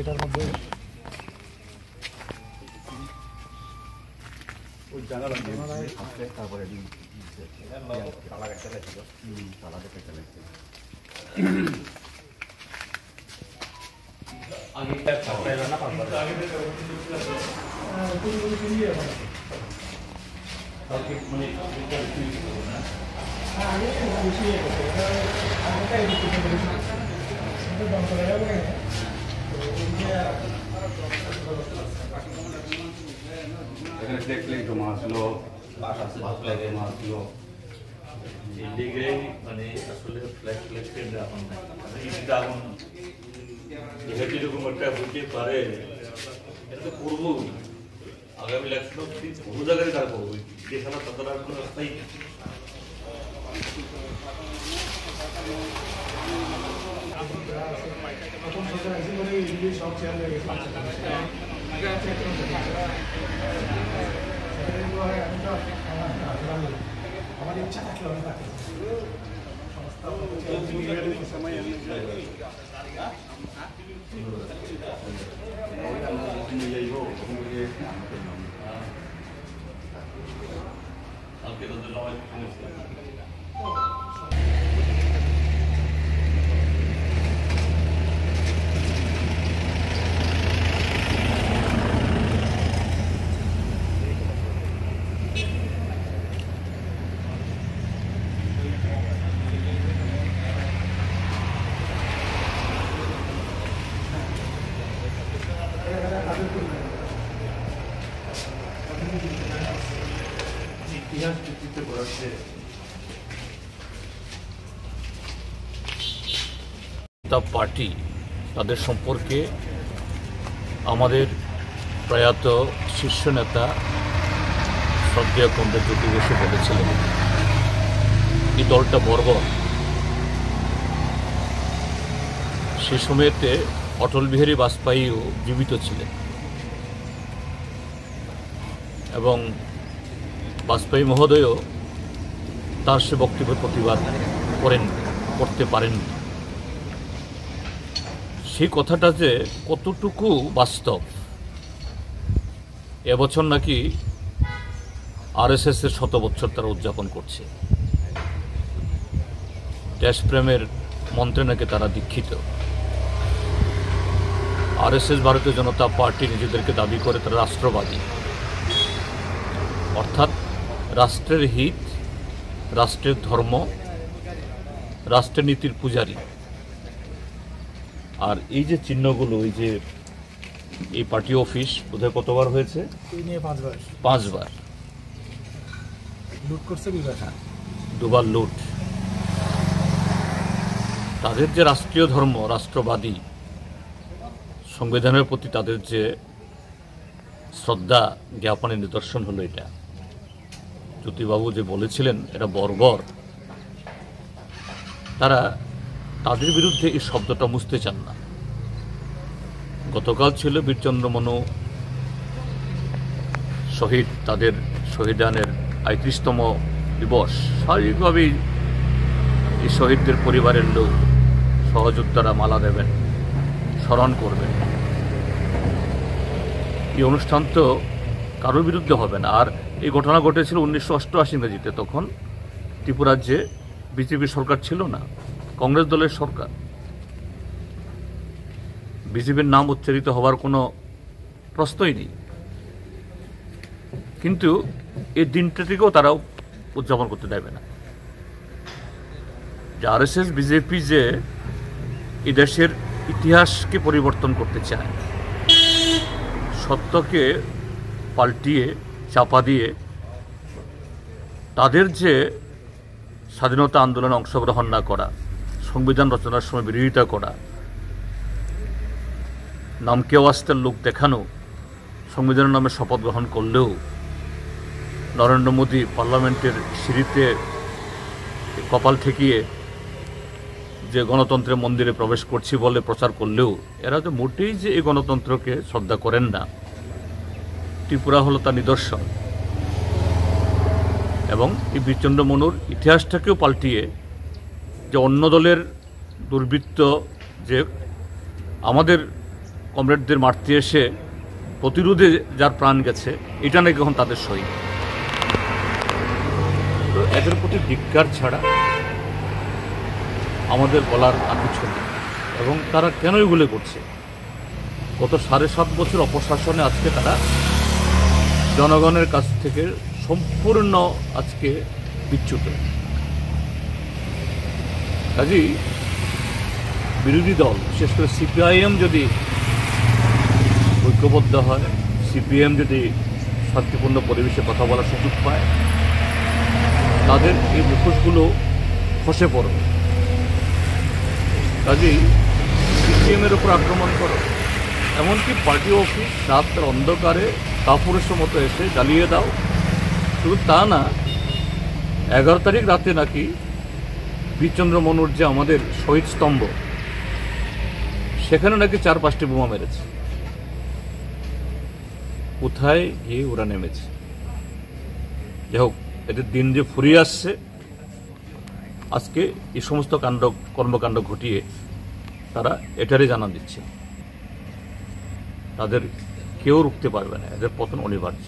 এটার মধ্যে ওই জায়গাটা তারপরে তালা একটা ছিল তালা দেখে চালাইছে আগে না এখানে দেখলে জমা আসলো আসলো এদিকে মানে আসলে ফ্ল্যাগ কেন্দ্র এখন নাই এটা এখন যেরকম একটা হতে পারে এটা তো করবো আগামী ইলেকশন বহু জায়গায় তারা করবো যেখানে তাদের আর কোনো রাস্তাই নেই সব শেয়ার হয়ে গেছে আমার ইচ্ছা থাকলে আমি থাকি কালকে তাদের সবাই ইতিহাস ভিত্তিতে করাচ্ছে পার্টি তাদের সম্পর্কে আমাদের প্রয়াত শীর্ষ নেতা শ্রদ্ধেয় কমরেড জ্যোতি বসু বলেছিলেন এই দলটা বর্বর। সে সময়তে অটল বিহারী বাজপেয়ীও জীবিত ছিলেন এবং বাজপেয়ী মহোদয়ও তার সে বক্তব্যের প্রতিবাদ করতে পারেননি। সেই কথাটা যে কতটুকু বাস্তব, এবছর নাকি আরএসএস-এর 100 বছর তারা উদযাপন করছে, দেশপ্রেমের মন্ত্রে নাকি তারা দীক্ষিত। আরএসএস ভারতীয় জনতা পার্টি নিজেদেরকে দাবি করে তারা রাষ্ট্রবাদী, অর্থাৎ রাষ্ট্রের হিত, রাষ্ট্রের ধর্ম, রাষ্ট্রের নীতির পূজারী। আর এই যে চিহ্নগুলো, এই পার্টি অফিস বোধহয় কতবার হয়েছে? 5বার লুট করছে, 2বার লুট। তাদের যে রাষ্ট্রীয় ধর্ম, রাষ্ট্রবাদী, সংবিধানের প্রতি তাদের যে শ্রদ্ধা জ্ঞাপনের নিদর্শন হলো এটা। জ্যোতিবাবু যে বলেছিলেন এটা বর্বর, তারা তাদের বিরুদ্ধে এই শব্দটা মুছতে চান না। গতকাল ছিল বীরচন্দ্র মনু শহীদ, তাদের শহীদানের ৩৫তম দিবস। স্বাভাবিকভাবেই এই শহীদদের পরিবারের লোক, সহযোদ্ধারা মালা দেবেন, স্মরণ করবেন। এই অনুষ্ঠান তো কারোর বিরুদ্ধে হবে না। আর এই ঘটনা ঘটেছিল 1988 ইংরেজিতে, তখন ত্রিপুরাজ্যে বিজেপির সরকার ছিল না, কংগ্রেস দলের সরকার। বিজেপির নাম উচ্চারিত হওয়ার কোনো প্রশ্নই নেই, কিন্তু এই দিনটাটিকেও তারা উদযাপন করতে দেবে না। যে আরএসএস বিজেপি যে এই দেশের ইতিহাসকে পরিবর্তন করতে চায়, সত্যকে পাল্টিয়ে চাপা দিয়ে তাদের যে স্বাধীনতা আন্দোলনে অংশগ্রহণ না করা, সংবিধান রচনার সময় বিরোধিতা করা, নামকে ওয়াস্তের লোক দেখানো, সংবিধানের নামে শপথ গ্রহণ করলেও নরেন্দ্র মোদী পার্লামেন্টের সিঁড়িতে কপাল ঠেকিয়ে যে গণতন্ত্রের মন্দিরে প্রবেশ করছি বলে প্রচার করলেও এরা তো মোটেই যে এই গণতন্ত্রকে শ্রদ্ধা করেন না, ত্রিপুরা হলো তার নিদর্শন। এবং এই বীরচন্দ্র মনুর ইতিহাসটাকেও পাল্টিয়ে যে অন্য দলের দুর্বৃত্ত যে আমাদের কমরেডদের মারতে এসে প্রতিরোধে যার প্রাণ গেছে এটা নাকি এখন তাদের শহীদ। তো এদের প্রতি ধিক্কার ছাড়া আমাদের বলার আর কিছু নেই। এবং তারা কেন এগুলো করছে? গত 7.5 বছর অপশাসনে আজকে তারা জনগণের কাছ থেকে সম্পূর্ণ আজকে বিচ্যুত। কাজেই বিরোধী দল বিশেষ করে সিপিআইএম যদি ঐক্যবদ্ধ হয়, সিপিএম যদি শান্তিপূর্ণ পরিবেশে কথা বলার সুযোগ পায়, তাদের এই মুখোশগুলো খসে পড়বে। কাজেই সিপিএমের উপর আক্রমণ করো, এমনকি পার্টি অফিস রাতের অন্ধকারে কাপুরুষের মতো এসে জ্বালিয়ে দাও। শুধু তা না, 11 তারিখ রাতে নাকি বীরচন্দ্র মনুর যে আমাদের শহীদ স্তম্ভ, সেখানে নাকি 4-5টি বোমা মেরেছে। কোথায় গিয়ে ওরা নেমেছে? যাই হোক, এদের দিন যে ফুরিয়ে আসছে, আজকে এই সমস্ত কর্মকাণ্ড ঘটিয়ে তারা এটারই জানান দিচ্ছে তাদের কেউ রুখতে পারবে না, এদের পতন অনিবার্য।